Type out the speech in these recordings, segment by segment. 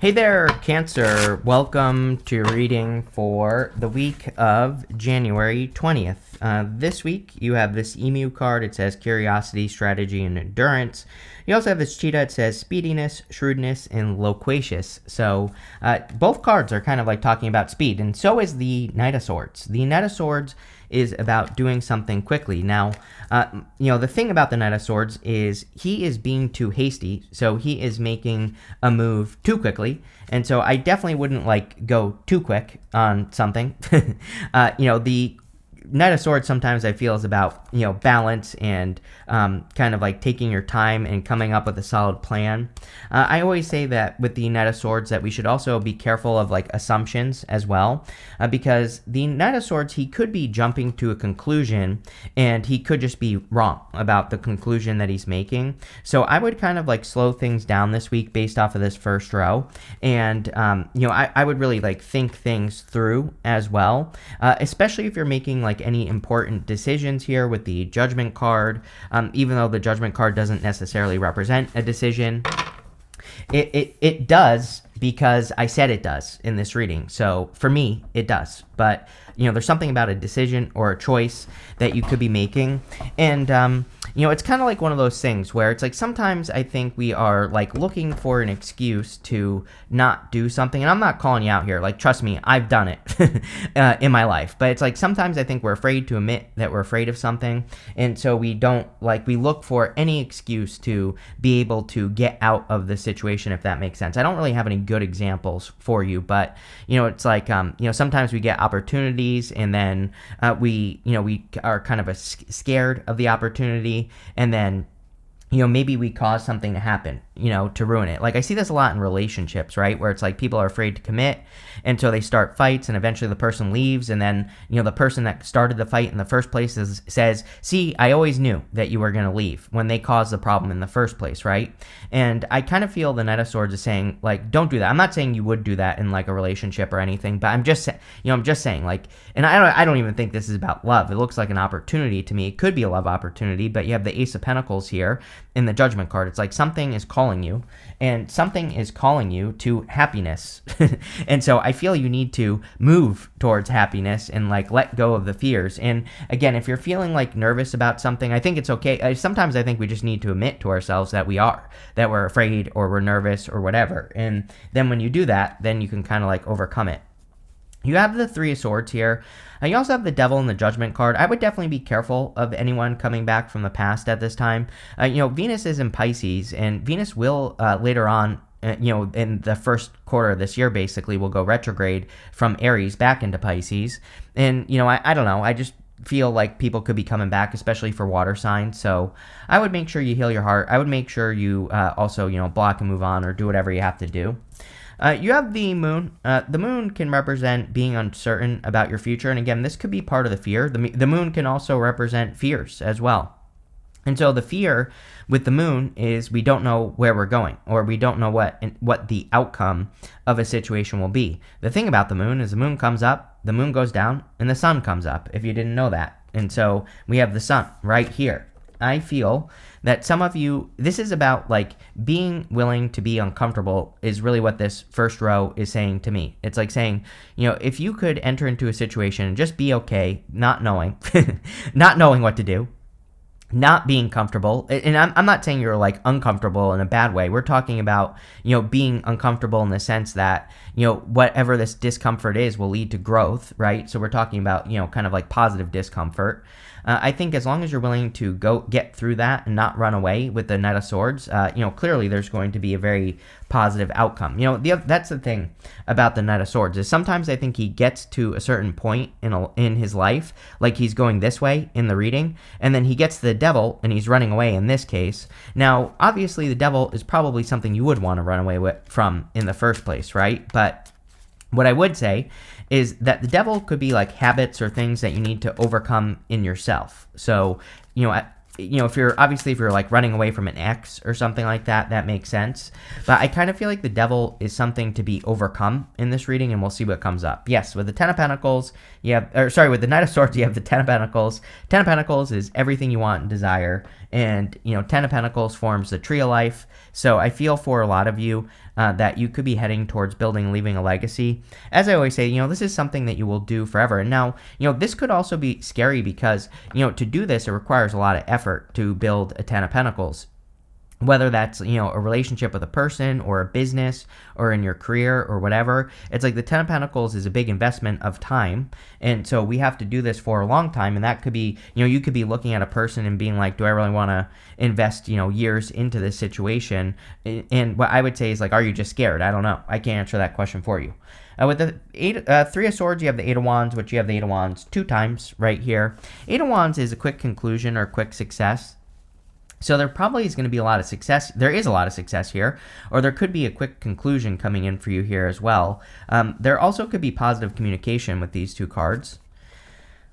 Hey there, Cancer. Welcome to your reading for the week of January 20th. This week, you have this emu card. It says curiosity, strategy, and endurance. You also have this cheetah. It says speediness, shrewdness, and loquacious. So both cards are kind of like talking about speed, and so is the Knight of Swords. The Knight of Swords is about doing something quickly. Now, the thing about the Knight of Swords is he is being too hasty, so he is making a move too quickly, and so I definitely wouldn't go too quick on something. The Knight of Swords sometimes I feel is about, balance and kind of like taking your time and coming up with a solid plan. I always say that with the Knight of Swords that we should also be careful of assumptions as well, because the Knight of Swords, he could be jumping to a conclusion and he could just be wrong about the conclusion that he's making. So I would kind of slow things down this week based off of this first row. And, I would really think things through as well, especially if you're making any important decisions here with the Judgment card. Even though the Judgment card doesn't necessarily represent a decision, it does, because I said it does in this reading. So for me, it does. But, there's something about a decision or a choice that you could be making. And, it's kind of like one of those things where it's sometimes I think we are looking for an excuse to not do something. And I'm not calling you out here. Trust me, I've done it in my life. But it's sometimes I think we're afraid to admit that we're afraid of something. And so we don't we look for any excuse to be able to get out of the situation, if that makes sense. I don't really have any good examples for you, but it's sometimes we get opportunities and then we are kind of scared of the opportunity, and then maybe we cause something to happen, to ruin it. I see this a lot in relationships, right? Where it's people are afraid to commit, and so they start fights, and eventually the person leaves, and then, the person that started the fight in the first place says, see, I always knew that you were going to leave, when they caused the problem in the first place, right? And I kind of feel the Knight of Swords is saying, don't do that. I'm not saying you would do that in a relationship or anything, but I'm just saying, and I don't even think this is about love. It looks like an opportunity to me. It could be a love opportunity, but you have the Ace of Pentacles here in the Judgment card. It's something is calling you, and something is calling you to happiness. And so I feel you need to move towards happiness and let go of the fears. And again, if you're feeling nervous about something, I think it's okay. Sometimes I think we just need to admit to ourselves that we're afraid or we're nervous or whatever. And then when you do that, then you can kind of overcome it. You have the Three of Swords here. You also have the Devil and the Judgment card. I would definitely be careful of anyone coming back from the past at this time. Venus is in Pisces, and Venus will later on, in the first quarter of this year, basically, will go retrograde from Aries back into Pisces. And, I don't know. I just feel like people could be coming back, especially for water signs. So I would make sure you heal your heart. I would make sure you also, block and move on, or do whatever you have to do. You have the moon. The moon can represent being uncertain about your future. And again, this could be part of the fear. The moon can also represent fears as well. And so the fear with the moon is we don't know where we're going, or we don't know what the outcome of a situation will be. The thing about the moon is the moon comes up, the moon goes down, and the sun comes up, if you didn't know that. And so we have the sun right here. I feel that some of you, this is about being willing to be uncomfortable is really what this first row is saying to me. It's saying, if you could enter into a situation and just be okay, not knowing, not knowing what to do, not being comfortable. And I'm not saying you're uncomfortable in a bad way. We're talking about, being uncomfortable in the sense that, whatever this discomfort is will lead to growth, right? So we're talking about, kind of positive discomfort. I think as long as you're willing to go get through that and not run away with the Knight of Swords, clearly there's going to be a very positive outcome. That's the thing about the Knight of Swords is sometimes I think he gets to a certain point in his life, he's going this way in the reading, and then he gets to the Devil and he's running away in this case. Now, obviously the Devil is probably something you would want to run away from in the first place, right? But what I would say is that the Devil could be habits or things that you need to overcome in yourself. So, if you're running away from an ex or something like that, that makes sense. But I kind of feel like the Devil is something to be overcome in this reading, and we'll see what comes up. Yes, with the Ten of Pentacles, with the Knight of Swords, you have the Ten of Pentacles. Ten of Pentacles is everything you want and desire, and 10 of Pentacles forms the tree of life. So I feel for a lot of you that you could be heading towards building, leaving a legacy. As I always say, this is something that you will do forever. And now, this could also be scary because, to do this, it requires a lot of effort to build a 10 of Pentacles. Whether that's, a relationship with a person or a business or in your career or whatever, it's like the 10 of Pentacles is a big investment of time. And so we have to do this for a long time. And that could be, you could be looking at a person and being like, do I really want to invest, years into this situation? And what I would say is like, are you just scared? I don't know. I can't answer that question for you. With the Three of Swords, you have the Eight of Wands, which you have the Eight of Wands 2 times right here. Eight of Wands is a quick conclusion or quick success. So there probably is going to be a lot of success. There is a lot of success here, or there could be a quick conclusion coming in for you here as well. There also could be positive communication with these 2 cards.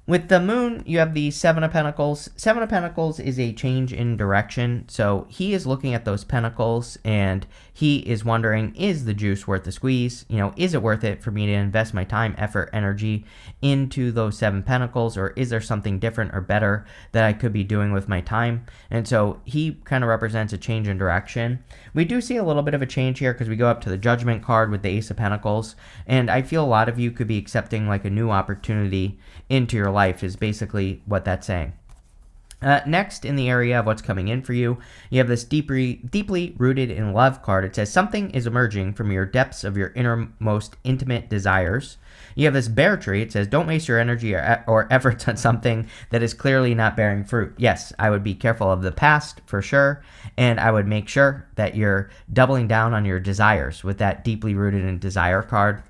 With the Moon, you have the Seven of Pentacles. Seven of Pentacles is a change in direction. So he is looking at those pentacles and he is wondering, is the juice worth the squeeze? Is it worth it for me to invest my time, effort, energy into those 7 pentacles? Or is there something different or better that I could be doing with my time? And so he kind of represents a change in direction. We do see a little bit of a change here because we go up to the Judgment card with the Ace of Pentacles. And I feel a lot of you could be accepting like a new opportunity into your life is basically what that's saying. Next, in the area of what's coming in for you, you have this deeply rooted in love card. It says something is emerging from your depths of your innermost intimate desires. You have this bear tree. It says don't waste your energy or efforts on something that is clearly not bearing fruit. Yes, I would be careful of the past for sure, and I would make sure that you're doubling down on your desires with that deeply rooted in desire card.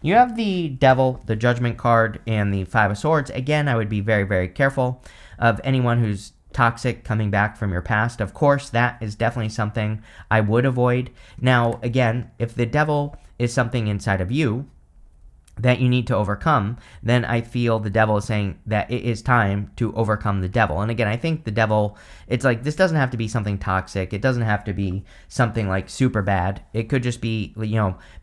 You have the Devil, the Judgment card, and the Five of Swords. Again, I would be very, very careful of anyone who's toxic coming back from your past. Of course, that is definitely something I would avoid. Now, again, if the Devil is something inside of you that you need to overcome, then I feel the Devil is saying that it is time to overcome the Devil. And again, I think the Devil, it's like this doesn't have to be something toxic. It doesn't have to be something like super bad. It could just be,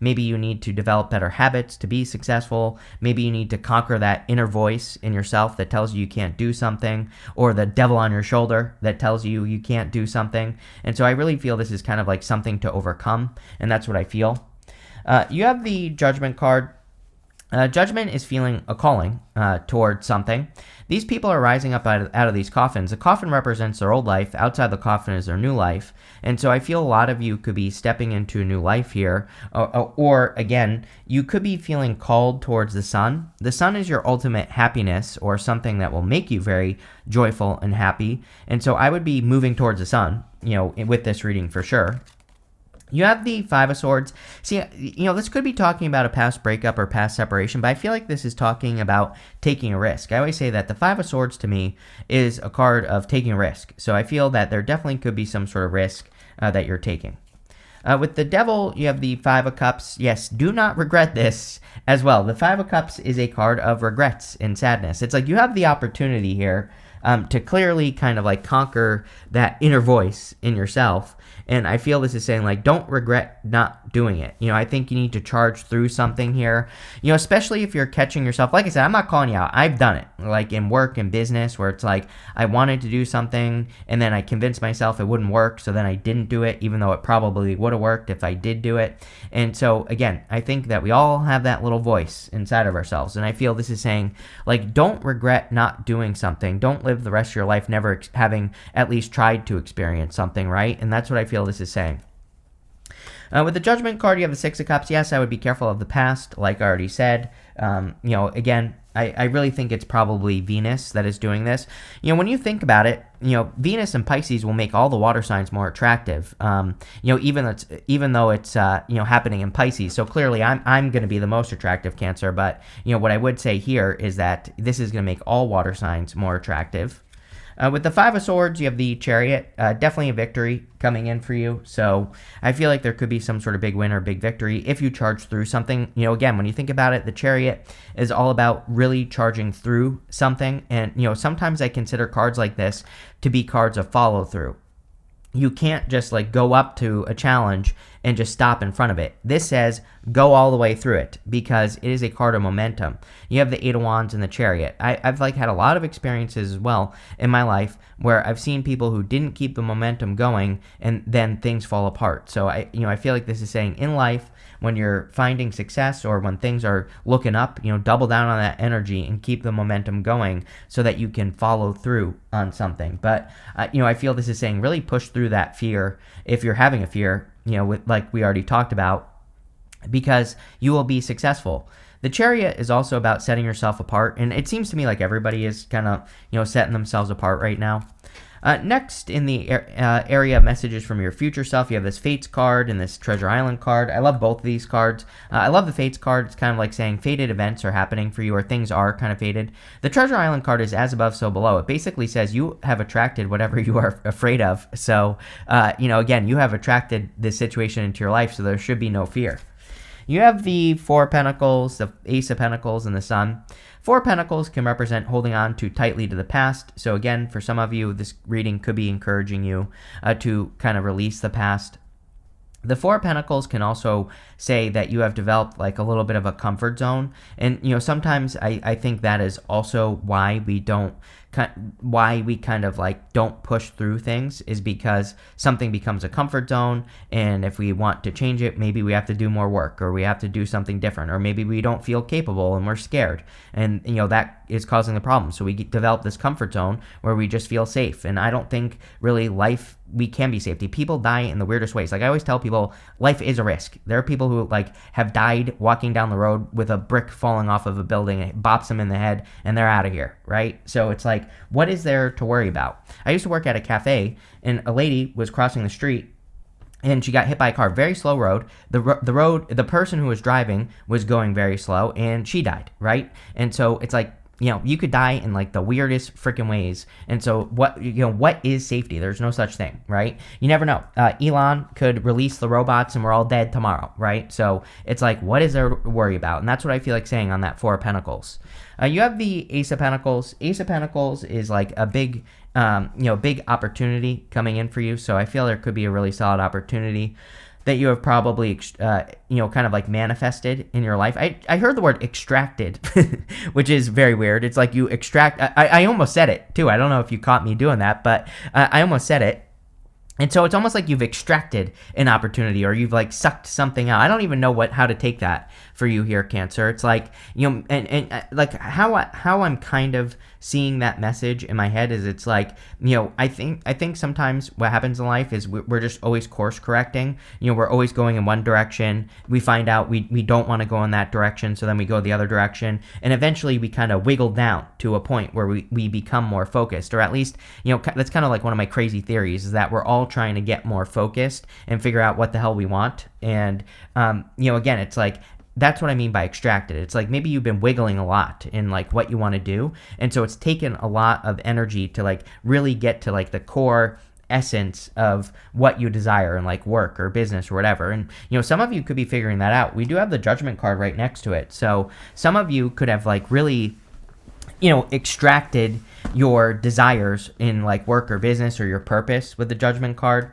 maybe you need to develop better habits to be successful. Maybe you need to conquer that inner voice in yourself that tells you you can't do something, or the devil on your shoulder that tells you you can't do something. And so I really feel this is kind of like something to overcome, and that's what I feel. You have the Judgment card. Judgment is feeling a calling toward something. These people are rising up out of these coffins. The coffin represents their old life. Outside the coffin is their new life. And so I feel a lot of you could be stepping into a new life here. Or again, you could be feeling called towards the sun. The sun is your ultimate happiness, or something that will make you very joyful and happy. And so I would be moving towards the sun, with this reading for sure. You have the Five of Swords. See, this could be talking about a past breakup or past separation, but I feel like this is talking about taking a risk. I always say that the Five of Swords to me is a card of taking a risk. So I feel that there definitely could be some sort of risk that you're taking. With the Devil, you have the Five of Cups. Yes, do not regret this as well. The Five of Cups is a card of regrets and sadness. It's like you have the opportunity here to clearly kind of like conquer that inner voice in yourself. And I feel this is saying, like, don't regret not doing it. I think you need to charge through something here, especially if you're catching yourself. Like I said, I'm not calling you out. I've done it, like in work and business, where it's like I wanted to do something and then I convinced myself it wouldn't work. So then I didn't do it, even though it probably would have worked if I did do it. And so, again, I think that we all have that little voice inside of ourselves. And I feel this is saying, like, don't regret not doing something. Don't live the rest of your life never having at least tried to experience something, right? And that's what I feel this is saying. With the Judgment card, you have the Six of Cups. Yes, I would be careful of the past, like I already said. Again, I really think it's probably Venus that is doing this. When you think about it, Venus and Pisces will make all the water signs more attractive. Even though it's happening in Pisces. So clearly, I'm going to be the most attractive Cancer. But what I would say here is that this is going to make all water signs more attractive. With the Five of Swords, you have the Chariot. Definitely a victory coming in for you. So I feel like there could be some sort of big win or big victory if you charge through something. Again, when you think about it, the Chariot is all about really charging through something. And, sometimes I consider cards like this to be cards of follow through. You can't just like go up to a challenge and just stop in front of it. This says go all the way through it because it is a card of momentum. You have the Eight of Wands and the Chariot. I've like had a lot of experiences as well in my life where I've seen people who didn't keep the momentum going and then things fall apart. So I feel like this is saying in life, when you're finding success or when things are looking up, double down on that energy and keep the momentum going so that you can follow through on something. But, I feel this is saying really push through that fear if you're having a fear, with, like we already talked about, because you will be successful. The Chariot is also about setting yourself apart, and it seems to me like everybody is kind of, setting themselves apart right now. Next, in the area of messages from your future self, you have this Fates card and this Treasure Island card. I love both of these cards. I love the Fates card. It's kind of like saying fated events are happening for you, or things are kind of fated. The Treasure Island card is as above, so below. It basically says you have attracted whatever you are afraid of. So, again, you have attracted this situation into your life, so there should be no fear. You have the Four of Pentacles, the Ace of Pentacles, and the Sun. Four of Pentacles can represent holding on too tightly to the past. So again, for some of you, this reading could be encouraging you to kind of release the past. The Four of Pentacles can also say that you have developed like a little bit of a comfort zone. And, sometimes I think that is also why we kind of like don't push through things, is because something becomes a comfort zone, and if we want to change it, maybe we have to do more work, or we have to do something different, or maybe we don't feel capable and we're scared, and that is causing the problem. So we develop this comfort zone where we just feel safe. And I don't think really life, we can be safety. People die in the weirdest ways. Like I always tell people, life is a risk. There are people who like have died walking down the road with a brick falling off of a building, and it bops them in the head, and they're out of here, right? So it's like, what is there to worry about? I used to work at a cafe, and a lady was crossing the street, and she got hit by a car. Very slow road. The person who was driving was going very slow, and she died, right? And so it's like, you could die in like the weirdest freaking ways. And so what is safety? There's no such thing, right? You never know. Elon could release the robots and we're all dead tomorrow, right? So it's like, what is there to worry about? And that's what I feel like saying on that Four of Pentacles. You have the Ace of Pentacles. Ace of Pentacles is like a big, big opportunity coming in for you. So I feel there could be a really solid opportunity that you have probably, kind of like manifested in your life. I heard the word extracted, which is very weird. It's like you extract. I almost said it too. I don't know if you caught me doing that, but I almost said it. And so it's almost like you've extracted an opportunity, or you've like sucked something out. I don't even know how to take that for you here, Cancer. It's like, and like how I'm kind of seeing that message in my head is, it's like, I think sometimes what happens in life is we're just always course correcting. We're always going in one direction. We find out we don't want to go in that direction, so then we go the other direction, and eventually we kind of wiggle down to a point where we become more focused, or at least, that's kind of like one of my crazy theories, is that we're all trying to get more focused and figure out what the hell we want. And again, it's like, that's what I mean by extracted. It's like maybe you've been wiggling a lot in like what you want to do, and so it's taken a lot of energy to like really get to like the core essence of what you desire in like work or business or whatever. And some of you could be figuring that out. We do have the Judgment card right next to it, so some of you could have like really extracted your desires in like work or business or your purpose with the Judgment card.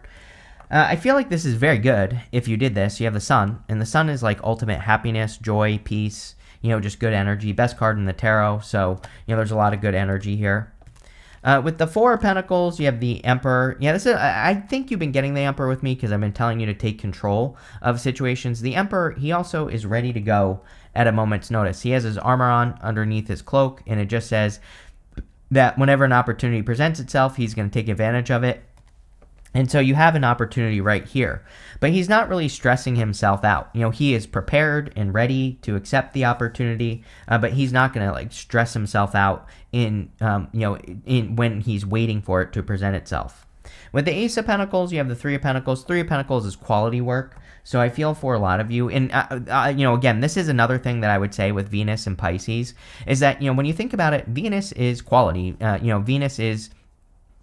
I feel like this is very good if you did this. You have the Sun, and the Sun is like ultimate happiness, joy, peace, just good energy. Best card in the tarot, so, there's a lot of good energy here. With the Four of Pentacles, you have the Emperor. Yeah, I think you've been getting the Emperor with me because I've been telling you to take control of situations. The Emperor, he also is ready to go at a moment's notice. He has his armor on underneath his cloak, and it just says that whenever an opportunity presents itself, he's going to take advantage of it. And so you have an opportunity right here, but he's not really stressing himself out. He is prepared and ready to accept the opportunity, but he's not going to like stress himself out in when he's waiting for it to present itself. With the Ace of Pentacles, you have the Three of Pentacles. Three of Pentacles is quality work. So I feel for a lot of you, and again, this is another thing that I would say with Venus and Pisces, is that when you think about it, Venus is quality. Venus is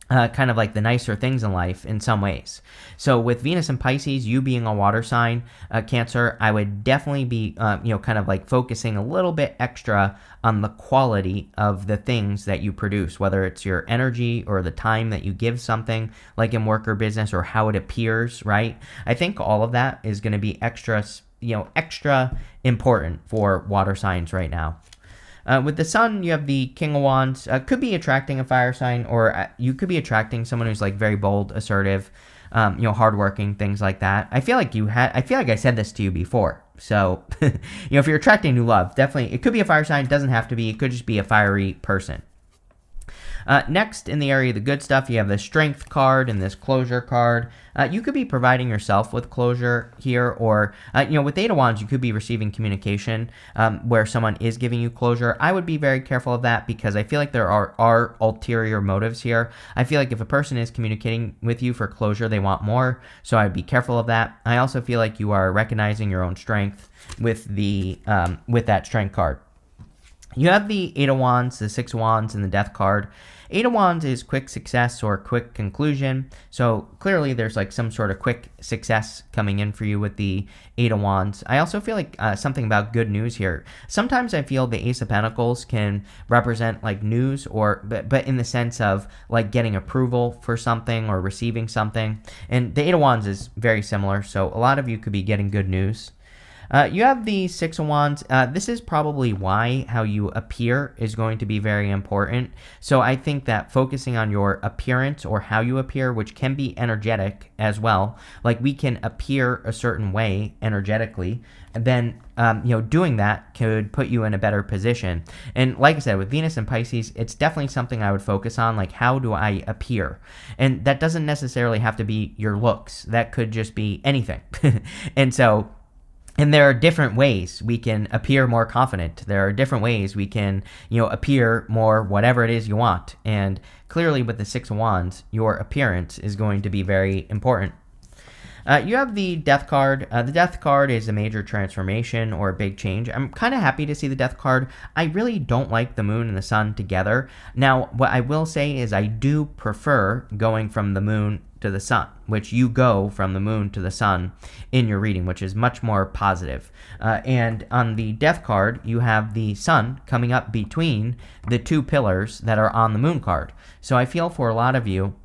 kind of like the nicer things in life in some ways. So with Venus and Pisces, you being a water sign, Cancer, I would definitely be, kind of like focusing a little bit extra on the quality of the things that you produce, whether it's your energy or the time that you give something, like in work or business, or how it appears, right? I think all of that is going to be extra important for water signs right now. With the sun, you have the King of Wands. Could be attracting a fire sign, or you could be attracting someone who's like very bold, assertive, hardworking, things like that. I feel like I said this to you before. So, if you're attracting new love, definitely, it could be a fire sign. It doesn't have to be. It could just be a fiery person. Next, in the area of the good stuff, you have the Strength card and this Closure card. You could be providing yourself with closure here, or, with Eight of Wands, you could be receiving communication where someone is giving you closure. I would be very careful of that because I feel like there are ulterior motives here. I feel like if a person is communicating with you for closure, they want more, so I'd be careful of that. I also feel like you are recognizing your own strength with that Strength card. You have the Eight of Wands, the Six of Wands, and the Death card. Eight of Wands is quick success or quick conclusion. So clearly there's like some sort of quick success coming in for you with the Eight of Wands. I also feel like something about good news here. Sometimes I feel the Ace of Pentacles can represent like news, but in the sense of like getting approval for something or receiving something. And the Eight of Wands is very similar. So a lot of you could be getting good news. You have the Six of Wands. This is probably why how you appear is going to be very important. So I think that focusing on your appearance or how you appear, which can be energetic as well, like we can appear a certain way energetically, and then doing that could put you in a better position. And like I said, with Venus and Pisces, it's definitely something I would focus on, like how do I appear? And that doesn't necessarily have to be your looks. That could just be anything. And there are different ways we can appear more confident. There are different ways we can, appear more whatever it is you want. And clearly with the Six of Wands, your appearance is going to be very important. You have the Death card. The Death card is a major transformation or a big change. I'm kind of happy to see the Death card. I really don't like the Moon and the Sun together. Now, what I will say is I do prefer going from the Moon to the Sun, which you go from the Moon to the Sun in your reading, which is much more positive. And on the Death card, you have the Sun coming up between the two pillars that are on the Moon card. So I feel for a lot of you,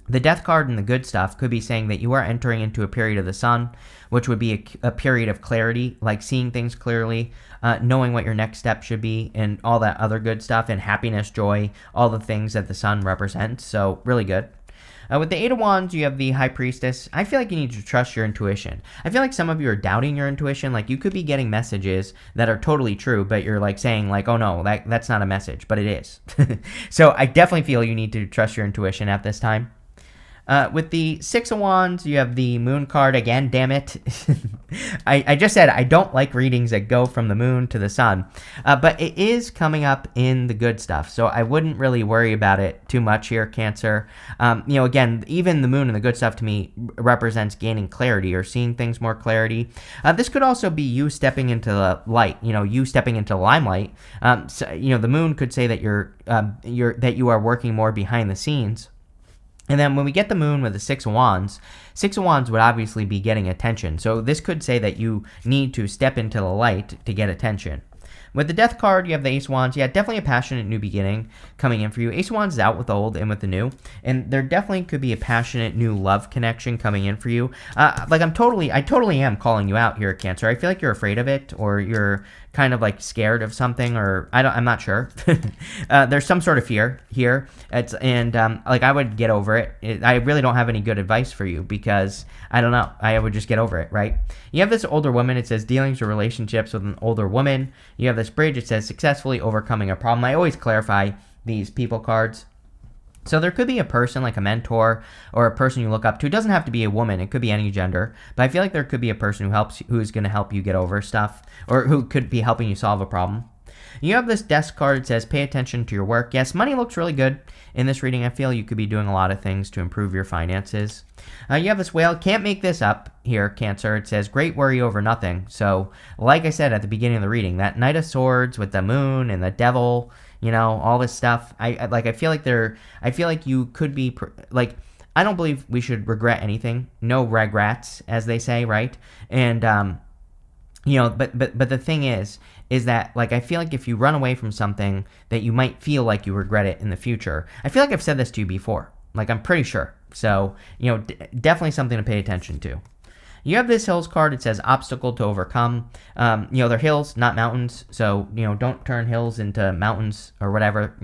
the Death card and the good stuff could be saying that you are entering into a period of the Sun, which would be a period of clarity, like seeing things clearly, knowing what your next step should be, and all that other good stuff, and happiness, joy, all the things that the Sun represents. So really good. With the Eight of Wands, you have the High Priestess. I feel like you need to trust your intuition. I feel like some of you are doubting your intuition. Like you could be getting messages that are totally true, but you're like saying like, oh no, that's not a message, but it is. So I definitely feel you need to trust your intuition at this time. With the Six of Wands, you have the Moon card again. Damn it. I just said I don't like readings that go from the Moon to the Sun. But it is coming up in the good stuff. So I wouldn't really worry about it too much here, Cancer. Again, even the Moon and the good stuff to me represents gaining clarity or seeing things more clarity. This could also be you stepping into the light, you stepping into the limelight. The Moon could say that that you are working more behind the scenes. And then when we get the Moon with the Six of Wands would obviously be getting attention. So this could say that you need to step into the light to get attention. With the Death card, you have the Ace of Wands. Yeah, definitely a passionate new beginning coming in for you. Ace of Wands is out with the old and with the new. And there definitely could be a passionate new love connection coming in for you. I totally am calling you out here, Cancer. I feel like you're afraid of it, or you're kind of like scared of something, or I'm not sure. There's some sort of fear here. I would get over it. I really don't have any good advice for you because I don't know. I would just get over it, right? You have this older woman. It says dealings or relationships with an older woman. You have this bridge. It says successfully overcoming a problem. I always clarify these people cards. So there could be a person like a mentor or a person you look up to. It doesn't have to be a woman. It could be any gender. But I feel like there could be a person who's going to help you get over stuff, or who could be helping you solve a problem. You have this desk card. It says, pay attention to your work. Yes, money looks really good in this reading. I feel you could be doing a lot of things to improve your finances. You have this whale. Can't make this up here, Cancer. It says, great worry over nothing. So, like I said at the beginning of the reading, that Knight of Swords with the moon and the devil, all this stuff. I feel like you could be like, I don't believe we should regret anything. No regrets, as they say, right? And but the thing is that like I feel like if you run away from something that you might feel like you regret it in the future. I feel like I've said this to you before. Like I'm pretty sure. So definitely something to pay attention to. You have this hills card. It says obstacle to overcome. They're hills, not mountains. So, don't turn hills into mountains or whatever.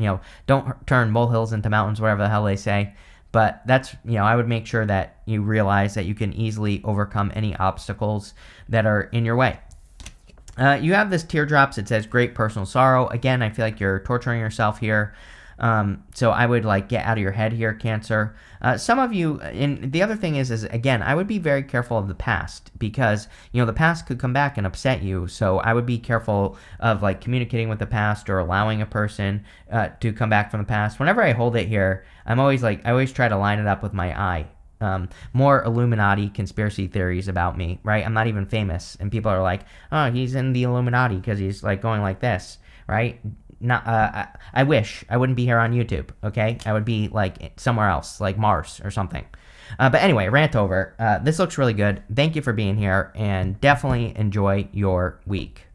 Don't turn molehills into mountains, whatever the hell they say. But that's, I would make sure that you realize that you can easily overcome any obstacles that are in your way. You have this teardrops. It says great personal sorrow. Again, I feel like you're torturing yourself here. So I would get out of your head here, Cancer. Some of you, and the other thing is again, I would be very careful of the past because, the past could come back and upset you. So I would be careful of communicating with the past or allowing a person to come back from the past. Whenever I hold it here, I always try to line it up with my eye. More Illuminati conspiracy theories about me, right? I'm not even famous. And people are like, oh, he's in the Illuminati because he's going like this, right? Not, I wish I wouldn't be here on YouTube, okay? I would be somewhere else, like Mars or something. But anyway, rant over. This looks really good. Thank you for being here, and definitely enjoy your week.